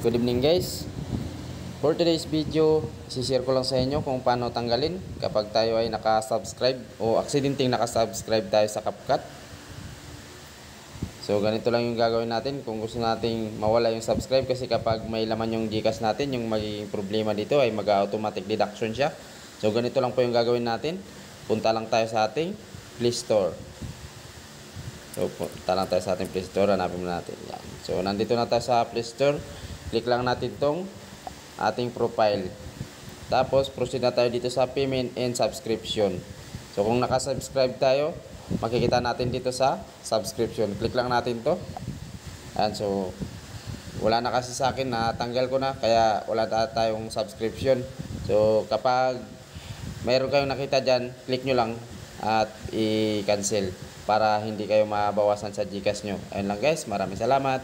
Good evening guys. For today's video, isishare ko lang sa inyo kung paano tanggalin kapag tayo ay nakasubscribe o aksidenteng nakasubscribe tayo sa CapCut. So ganito lang yung gagawin natin kung gusto nating mawala yung subscribe, kasi kapag may laman yung Gcash natin, yung magiging problema dito ay mag-automatic deduction siya. So ganito lang po yung gagawin natin. Punta lang tayo sa ating Play Store. So punta lang tayo sa ating Play Store, hanapin mo natin. Yan. So nandito na tayo sa Play Store. Click lang natin tong ating profile. Tapos proceed na tayo dito sa payment and subscription. So kung nakasubscribe tayo, makikita natin dito sa subscription. Click lang natin to. Ayan, so wala na kasi sa akin, natanggal ko na, kaya wala na tayong subscription. So kapag mayroon kayong nakita dyan, click nyo lang at i-cancel para hindi kayo mabawasan sa Gcash nyo. Ayun lang guys, maraming salamat.